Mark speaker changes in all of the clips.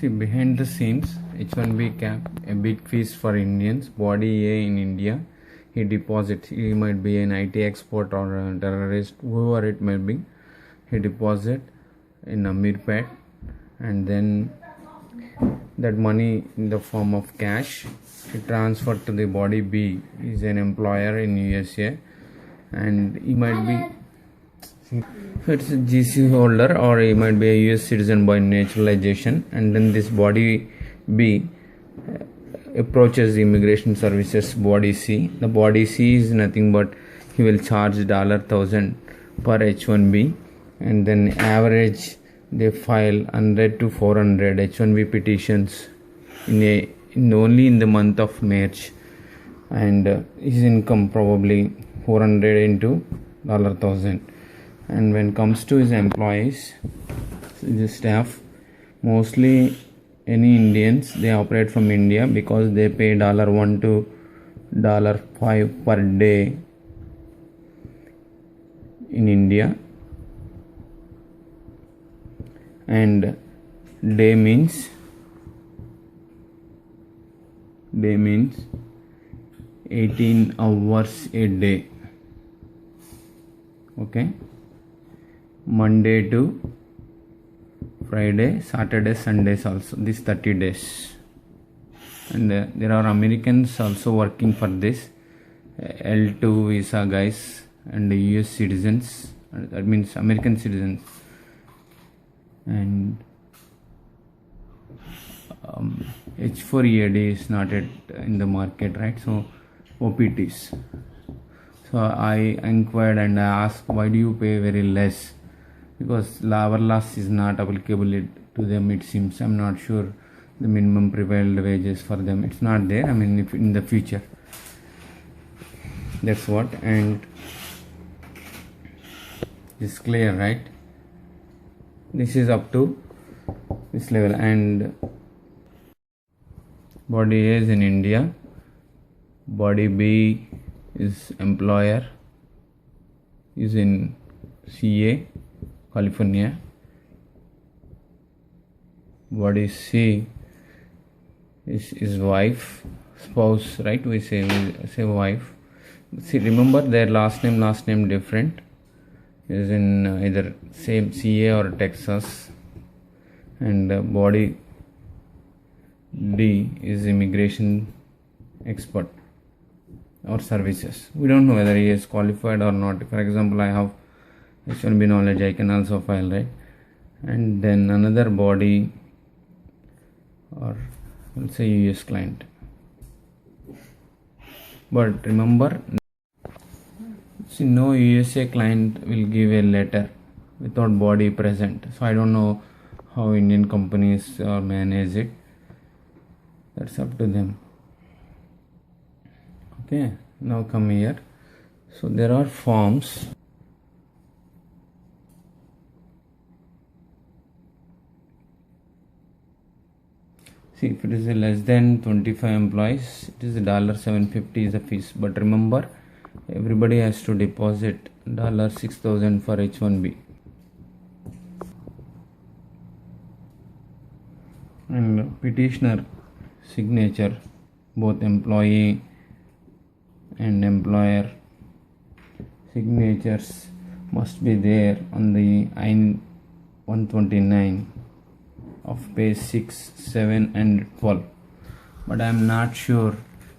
Speaker 1: See, behind the scenes, H-1B cap, a big feast for Indians, body A in India. He deposits, he might be an IT expert or a terrorist, whoever it may be. He deposit in Amirpet, and then that money in the form of cash, he transferred to the body B. He is an employer in U.S.A. and he might be it's a GC holder, or he might be a US citizen by naturalization, and then this body B approaches the immigration services body C. The body C is nothing but he will charge $1,000 per H-1B, and then average they file 100 to 400 H-1B petitions only in the month of March, and his income probably 400 into $1,000. And when it comes to his employees, the staff, mostly any Indians, they operate from India because they pay $1 to $5 per day in India, and day means 18 hours a day. Okay, Monday to Friday, Saturday, Sundays also, these 30 days. And there are Americans also working for this, L2 visa guys, and US citizens, that means American citizens, and H4 EAD is not yet in the market, right? So OPTs. So I inquired and I asked, why do you pay very less? Because our loss is not applicable to them, it seems. I'm not sure the minimum prevailed wages for them, it's not there. I mean, if in the future, that's what. And it's clear, right? This is up to this level. And body A is in India, body B is employer, is in CA, California. Body C is his wife, spouse, right? We say wife. See, remember their last name different, is in either same CA or Texas. And body D is immigration expert or services. We don't know whether he is qualified or not. For example, I have H-1B knowledge, I can also file, right? And then another body, or let's say US client. But remember, see, no USA client will give a letter without body present. So I don't know how Indian companies manage it. That's up to them. Okay. Now come here. So there are forms. See, if it is less than 25 employees, it is $750 is the fees. But remember, everybody has to deposit $6,000 for H-1B. And petitioner signature, both employee and employer signatures must be there on the I-129 of page 6, 7 and 12. But I am not sure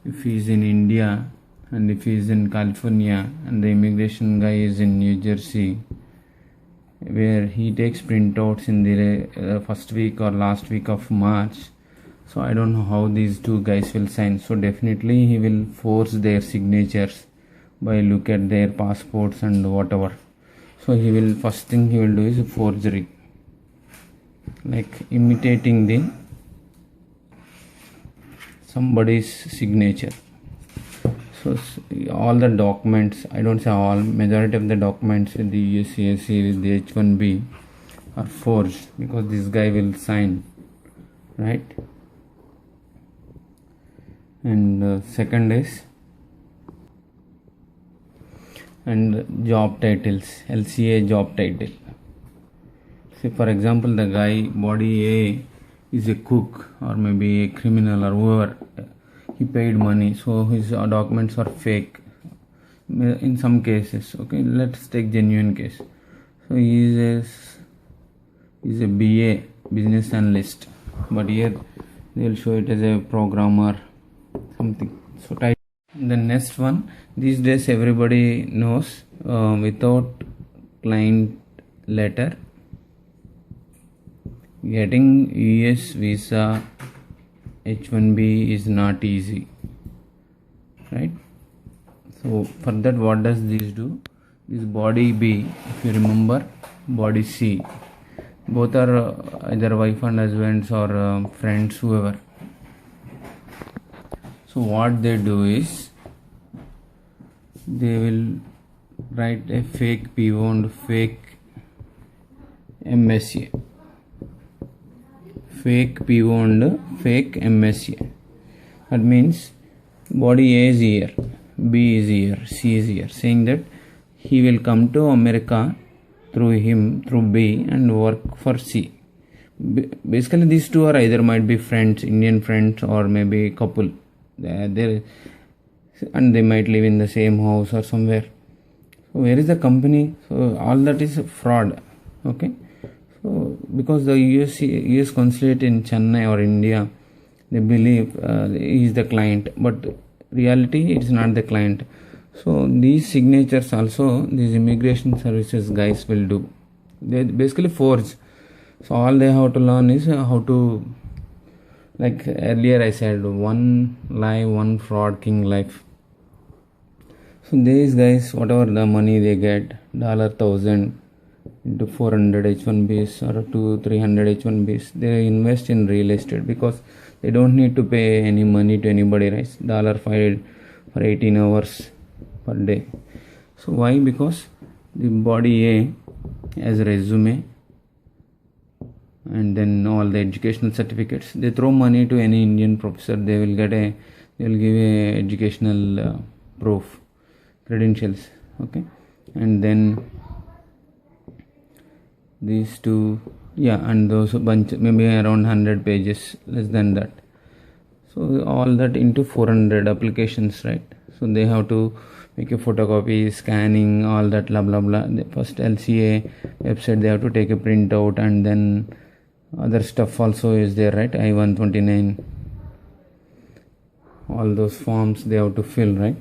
Speaker 1: if he is in India and if he is in California and the immigration guy is in New Jersey, where he takes printouts in the first week or last week of March. So I don't know how these two guys will sign. So definitely he will force their signatures by look at their passports and whatever. So he will, first thing he will do is forgery, like imitating the somebody's signature. So all the documents, I don't say all, majority of the documents in the U.S.C. with the H-1B are forged because this guy will sign, right? And second is, and job titles, LCA job title. See, for example, the guy body A is a cook or maybe a criminal or whoever. He paid money, so his documents are fake in some cases. Okay, let's take genuine case. So he is a BA, business analyst, but here they will show it as a programmer, something. So type. The next one, these days everybody knows without client letter, getting US visa H-1B is not easy, right? So for that, what does this do? This body B, if you remember, body C, both are either wife and husbands or friends, whoever. So what they do is, they will write a fake PO and fake MSA. Fake PO and fake MSA. That means body A is here, B is here, C is here, saying that he will come to America through B and work for C. Basically, these two are either might be friends, Indian friends, or maybe couple. And they might live in the same house or somewhere. So where is the company? So all that is fraud. Okay. So because the US consulate in Chennai or India, they believe he is the client, but reality it is not the client. So these signatures also these immigration services guys will do. They basically forge. So all they have to learn is how to, like earlier I said, one lie, one fraud, king life. So these guys, whatever the money they get, $1,000 into 400 H-1Bs or 200-300 H-1Bs, they invest in real estate because they don't need to pay any money to anybody, right? $5 for 18 hours per day. So why? Because the body A has a resume and then all the educational certificates. They throw money to any Indian professor, they will give a educational proof, credentials. Okay, and then these two, and those bunch maybe around 100 pages, less than that. So all that into 400 applications, right? So they have to make a photocopy, scanning, all that blah blah blah. The first LCA website they have to take a printout, and then other stuff also is there, right? I-129, all those forms they have to fill, right?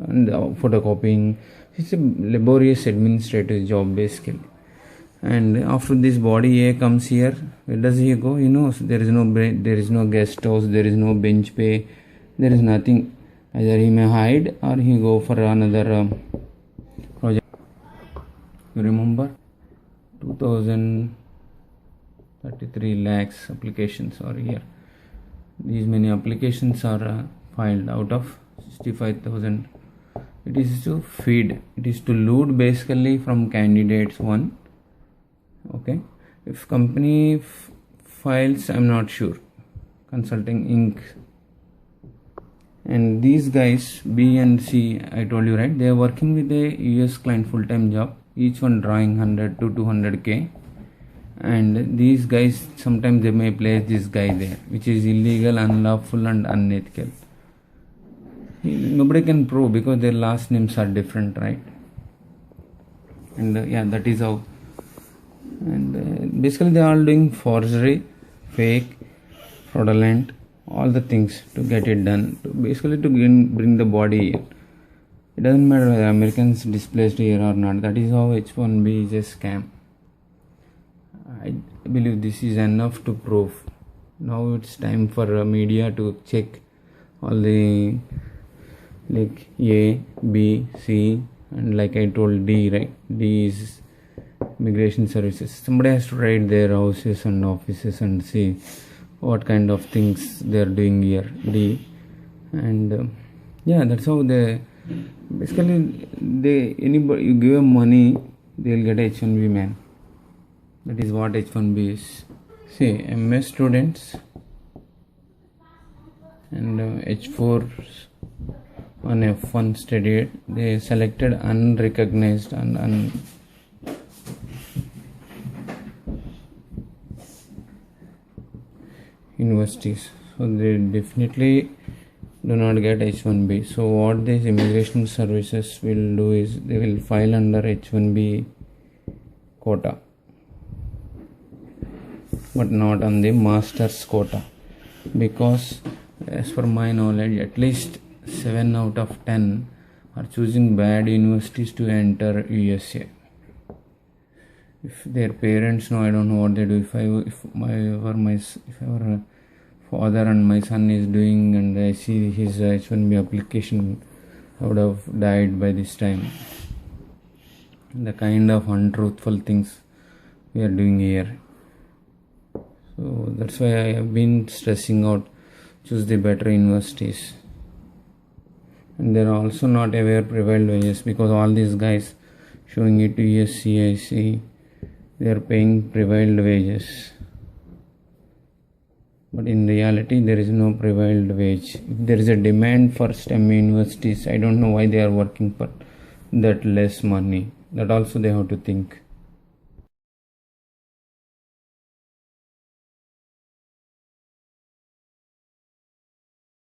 Speaker 1: And photocopying. It's a laborious administrative job basically. And after this body A comes here, where does he go? There is no guest house, there is no bench pay, there is nothing. Either he may hide or he go for another project. You remember 2033 lakhs applications are here. These many applications are filed out of 65,000. It is to feed, it is to loot basically from candidates one. Okay, if company files, I'm not sure. Consulting Inc. And these guys B and C, I told you, right, they are working with a US client full-time job, each one drawing 100 to 200k. And these guys, sometimes they may place this guy there, which is illegal, unlawful and unethical. Nobody can prove because their last names are different, right? And yeah, that is how. And basically they are all doing forgery, fake, fraudulent, all the things to get it done, basically to bring the body here. It doesn't matter whether Americans displaced here or not. That is how H-1B is a scam. I believe this is enough to prove. Now it's time for media to check all the like A, B, C, and like I told D, right? D is immigration services. Somebody has to raid their houses and offices and see what kind of things they are doing here. D, and yeah, that's how they basically anybody you give them money, they'll get H-1B, man. That is what H-1B is. See, MS students and H4 on F1 studied, they selected unrecognized and universities, so they definitely do not get H-1B. So what these immigration services will do is they will file under H-1B quota, but not on the master's quota, because as per my knowledge, at least 7 out of 10 are choosing bad universities to enter U.S.A. If their parents know, I don't know what they do. If our father and my son is doing and I see his H-1B application, I would have died by this time. The kind of untruthful things we are doing here. So that's why I have been stressing out, choose the better universities. And they are also not aware prevailed wages, because all these guys showing it to U.S.C, I see they are paying prevailed wages, but in reality there is no prevailed wage. If there is a demand for STEM universities, I don't know why they are working for that less money. That also they have to think.